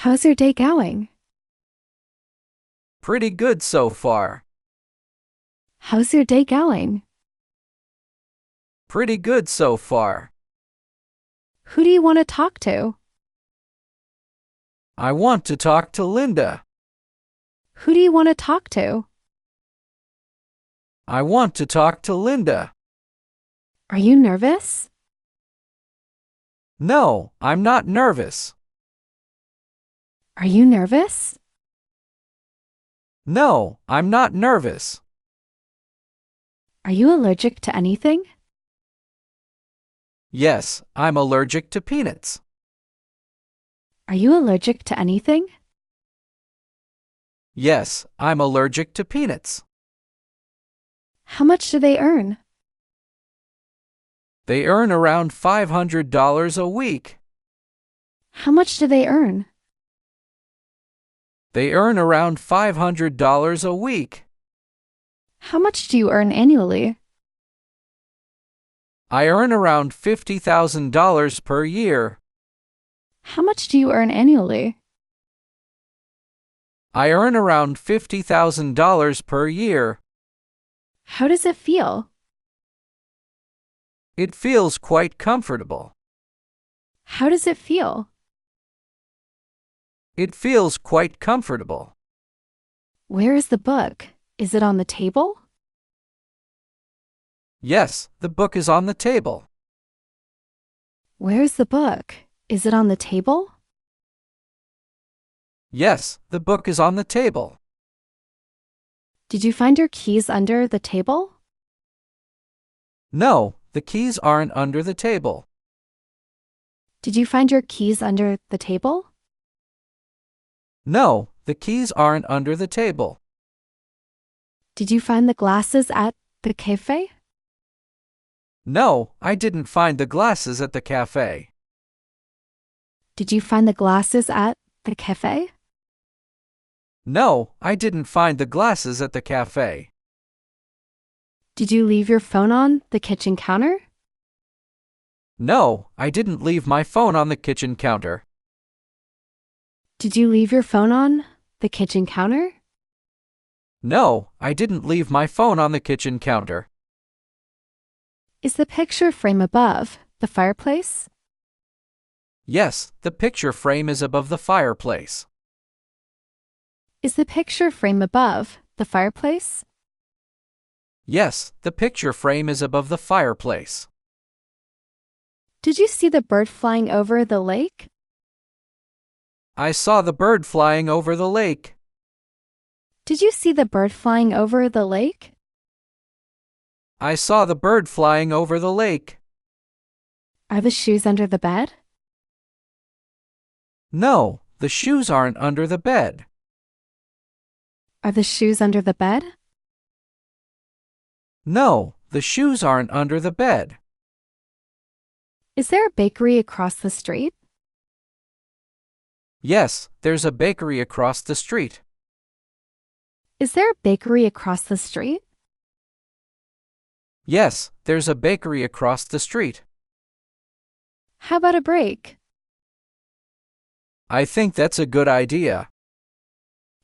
How's your day going? Pretty good so far. How's your day going? Pretty good so far. Who do you want to talk to? I want to talk to Linda. Who do you want to talk to? I want to talk to Linda. Are you nervous? No, I'm not nervous. Are you nervous? No, I'm not nervous. Are you allergic to anything? Yes, I'm allergic to peanuts. Are you allergic to anything? Yes, I'm allergic to peanuts. How much do they earn? They earn around $500 a week. How much do they earn? They earn around $500 a week. How much do you earn annually? I earn around $50,000 per year. How much do you earn annually? I earn around $50,000 per year. How does it feel? It feels quite comfortable. How does it feel? It feels quite comfortable. Where is the book? Is it on the table? Yes, the book is on the table. Where's the book? Is it on the table? Yes, the book is on the table. Did you find your keys under the table? No, the keys aren't under the table. Did you find your keys under the table? No, the keys aren't under the table. Did you find the glasses at the cafe? No, I didn't find the glasses at the cafe. Did you find the glasses at the cafe? No, I didn't find the glasses at the cafe. Did you leave your phone on the kitchen counter? No, I didn't leave my phone on the kitchen counter. Did you leave your phone on the kitchen counter? No, I didn't leave my phone on the kitchen counter. Is the picture frame above the fireplace? Yes, the picture frame is above the fireplace. Is the picture frame above the fireplace? Yes, the picture frame is above the fireplace. Did you see the bird flying over the lake? I saw the bird flying over the lake. Did you see the bird flying over the lake? I saw the bird flying over the lake. Are the shoes under the bed? No, the shoes aren't under the bed. Are the shoes under the bed? No, the shoes aren't under the bed. Is there a bakery across the street? Yes, there's a bakery across the street. Is there a bakery across the street? Yes, there's a bakery across the street. How about a break? I think that's a good idea.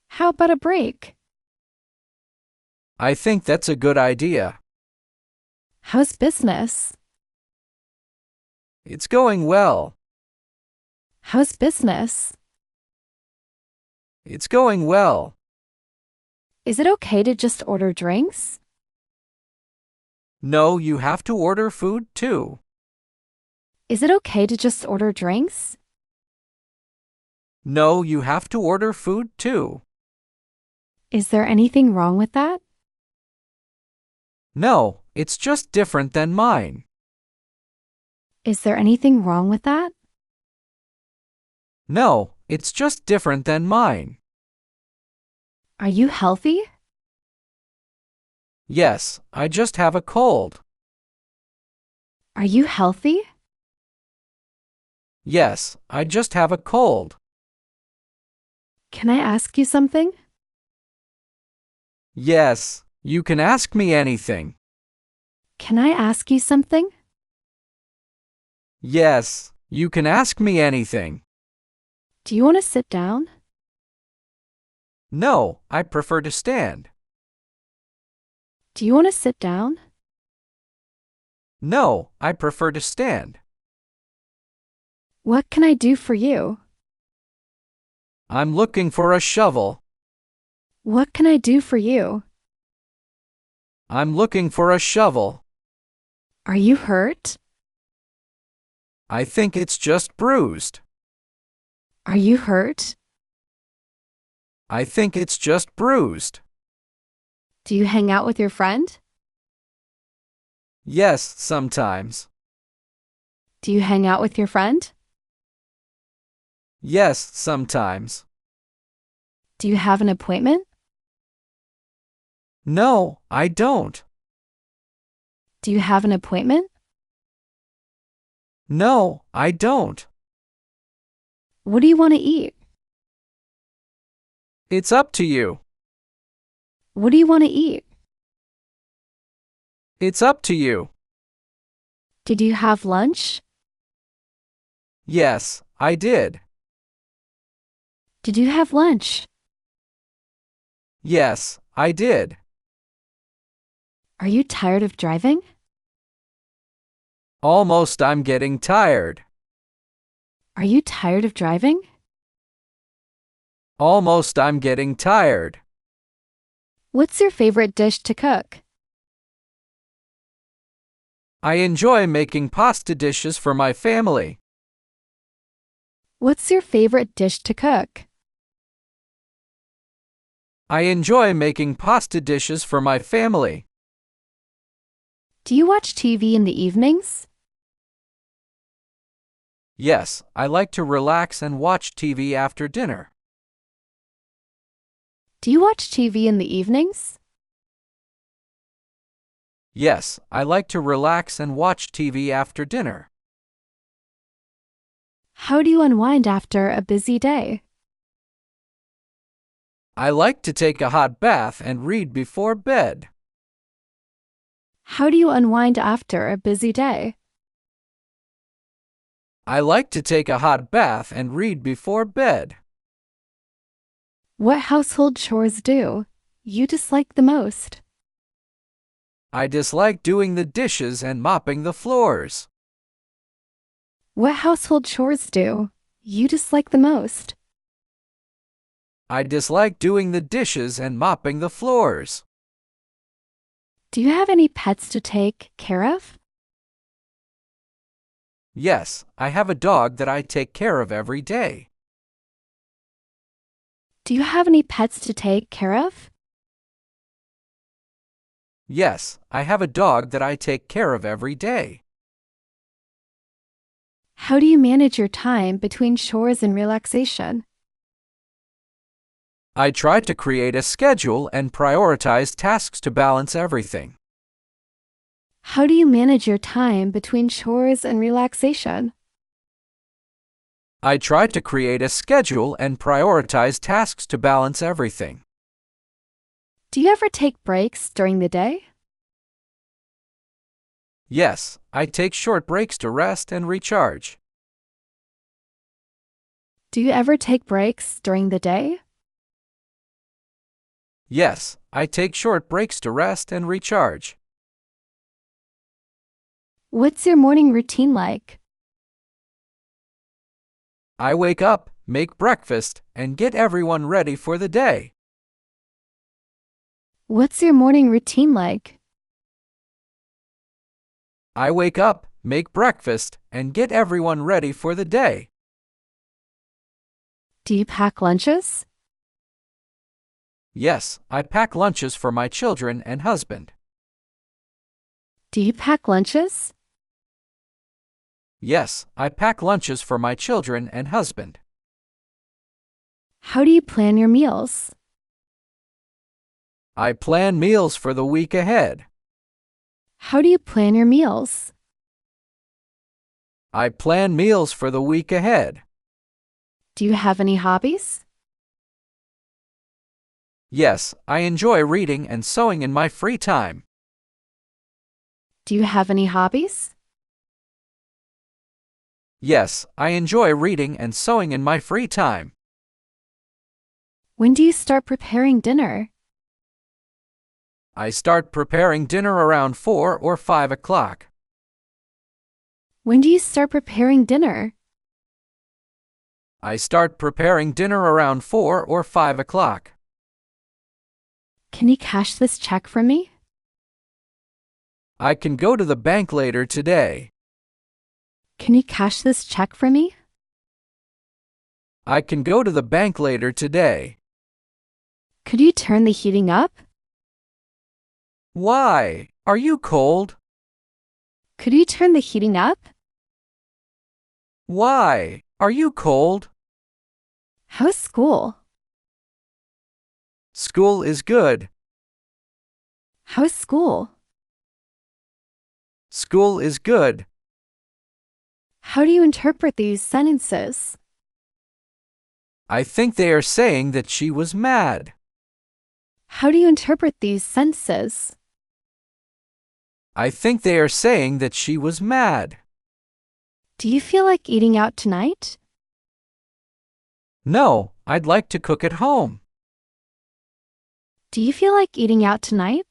How about a break? I think that's a good idea. How's business? It's going well. How's business? It's going well. Is it okay to just order drinks? No, you have to order food too. Is it okay to just order drinks? No, you have to order food too. Is there anything wrong with that? No, it's just different than mine. Is there anything wrong with that? No, it's just different than mine. Are you healthy? Yes, I just have a cold. Are you healthy? Yes, I just have a cold. Can I ask you something? Yes, you can ask me anything. Can I ask you something? Yes, you can ask me anything. Do you want to sit down? No, I prefer to stand. Do you want to sit down? No, I prefer to stand. What can I do for you? I'm looking for a shovel. What can I do for you? I'm looking for a shovel. Are you hurt? I think it's just bruised. Are you hurt? I think it's just bruised. Do you hang out with your friend? Yes, sometimes. Do you hang out with your friend? Yes, sometimes. Do you have an appointment? No, I don't. Do you have an appointment? No, I don't. What do you want to eat? It's up to you. What do you want to eat? It's up to you. Did you have lunch? Yes, I did. Did you have lunch? Yes, I did. Are you tired of driving? Almost. I'm getting tired. Are you tired of driving? Almost. I'm getting tired. What's your favorite dish to cook? I enjoy making pasta dishes for my family. What's your favorite dish to cook? I enjoy making pasta dishes for my family. Do you watch TV in the evenings? Yes, I like to relax and watch TV after dinner. Do you watch TV in the evenings? Yes, I like to relax and watch TV after dinner. How do you unwind after a busy day? I like to take a hot bath and read before bed. How do you unwind after a busy day? I like to take a hot bath and read before bed. What household chores do you dislike the most? I dislike doing the dishes and mopping the floors. What household chores do you dislike the most? I dislike doing the dishes and mopping the floors. Do you have any pets to take care of? Yes, I have a dog that I take care of every day. Do you have any pets to take care of? Yes, I have a dog that I take care of every day. How do you manage your time between chores and relaxation? I try to create a schedule and prioritize tasks to balance everything. How do you manage your time between chores and relaxation? I try to create a schedule and prioritize tasks to balance everything. Do you ever take breaks during the day? Yes, I take short breaks to rest and recharge. Do you ever take breaks during the day? Yes, I take short breaks to rest and recharge. What's your morning routine like? I wake up, make breakfast, and get everyone ready for the day. What's your morning routine like? I wake up, make breakfast, and get everyone ready for the day. Do you pack lunches? Yes, I pack lunches for my children and husband. Do you pack lunches? Yes, I pack lunches for my children and husband. How do you plan your meals? I plan meals for the week ahead. How do you plan your meals? I plan meals for the week ahead. Do you have any hobbies? Yes, I enjoy reading and sewing in my free time. Do you have any hobbies? Yes, I enjoy reading and sewing in my free time. When do you start preparing dinner? I start preparing dinner around 4 or 5 o'clock. When do you start preparing dinner? I start preparing dinner around 4 or 5 o'clock. Can you cash this check for me? I can go to the bank later today. Can you cash this check for me? I can go to the bank later today. Could you turn the heating up? Why? Are you cold? Could you turn the heating up? Why? Are you cold? How's school? School is good. How's school? School is good. How do you interpret these sentences? I think they are saying that she was mad. How do you interpret these sentences? I think they are saying that she was mad. Do you feel like eating out tonight? No, I'd like to cook at home. Do you feel like eating out tonight?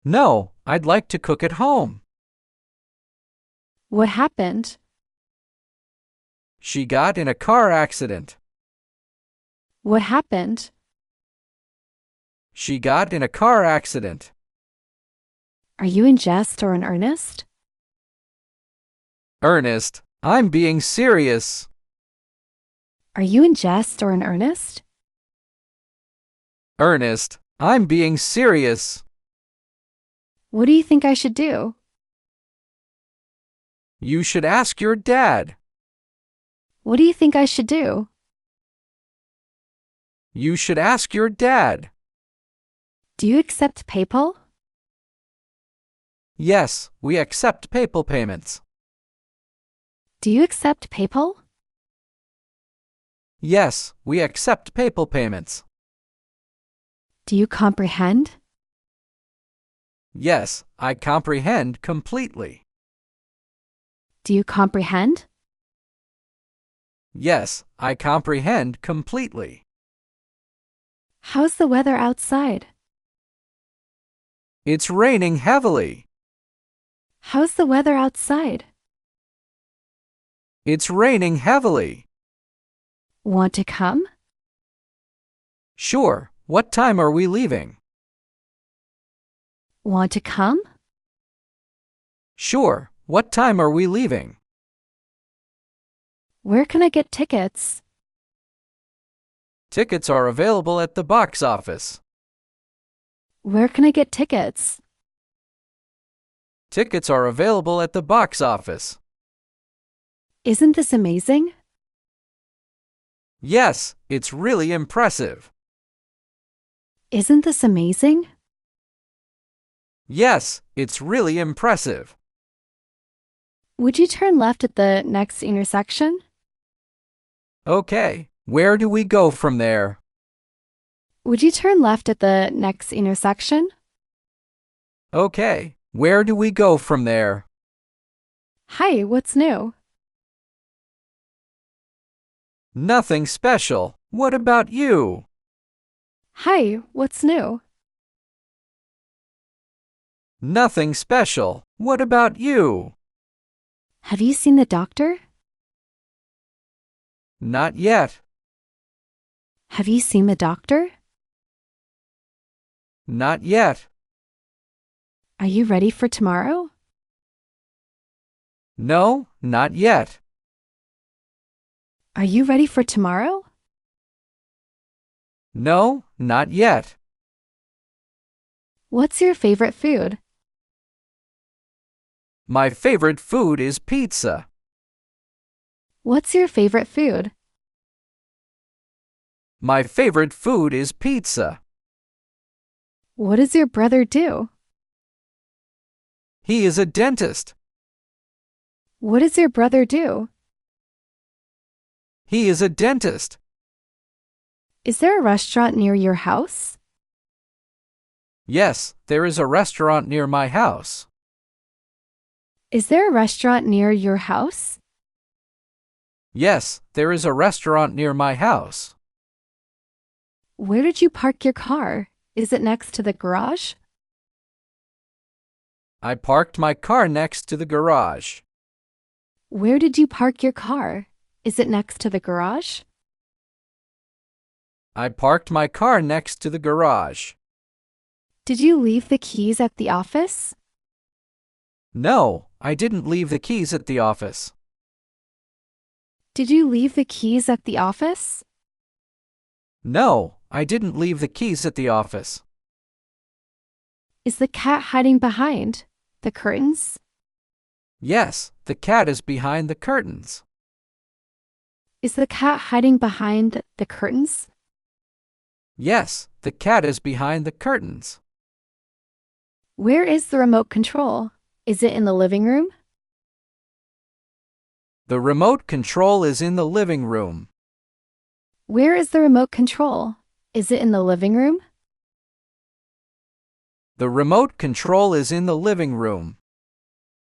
No, I'd like to cook at home. What happened? She got in a car accident. What happened? She got in a car accident. Are you in jest or in earnest? Ernest, I'm being serious. Are you in jest or in earnest? Ernest, I'm being serious. What do you think I should do? You should ask your dad. What do you think I should do? You should ask your dad. Do you accept PayPal? Yes, we accept PayPal payments. Do you accept PayPal? Yes, we accept PayPal payments. Do you comprehend? Yes, I comprehend completely. Do you comprehend? Yes, I comprehend completely. How's the weather outside? It's raining heavily. How's the weather outside? It's raining heavily. Want to come? Sure, what time are we leaving? Want to come? Sure, what time are we leaving? Where can I get tickets? Tickets are available at the box office. Where can I get tickets? Tickets are available at the box office. Isn't this amazing? Yes, it's really impressive. Isn't this amazing? Yes, it's really impressive. Would you turn left at the next intersection? Okay, where do we go from there? Would you turn left at the next intersection? Okay, where do we go from there? Hi, what's new? Nothing special. What about you? Hi, what's new? Nothing special. What about you? Have you seen the doctor? Not yet. Have you seen the doctor? Not yet. Are you ready for tomorrow? No, not yet. Are you ready for tomorrow? No, not yet. What's your favorite food? My favorite food is pizza. What's your favorite food? My favorite food is pizza. What does your brother do? He is a dentist. What does your brother do? He is a dentist. Is there a restaurant near your house? Yes, there is a restaurant near my house. Is there a restaurant near your house? Yes, there is a restaurant near my house. Where did you park your car? Is it next to the garage? I parked my car next to the garage. Where did you park your car? Is it next to the garage? I parked my car next to the garage. Did you leave the keys at the office? No, I didn't leave the keys at the office. Did you leave the keys at the office? No, I didn't leave the keys at the office. Is the cat hiding behind the curtains? Yes, the cat is behind the curtains. Is the cat hiding behind the curtains? Yes, the cat is behind the curtains. Where is the remote control? Is it in the living room? The remote control is in the living room. Where is the remote control? Is it in the living room? The remote control is in the living room.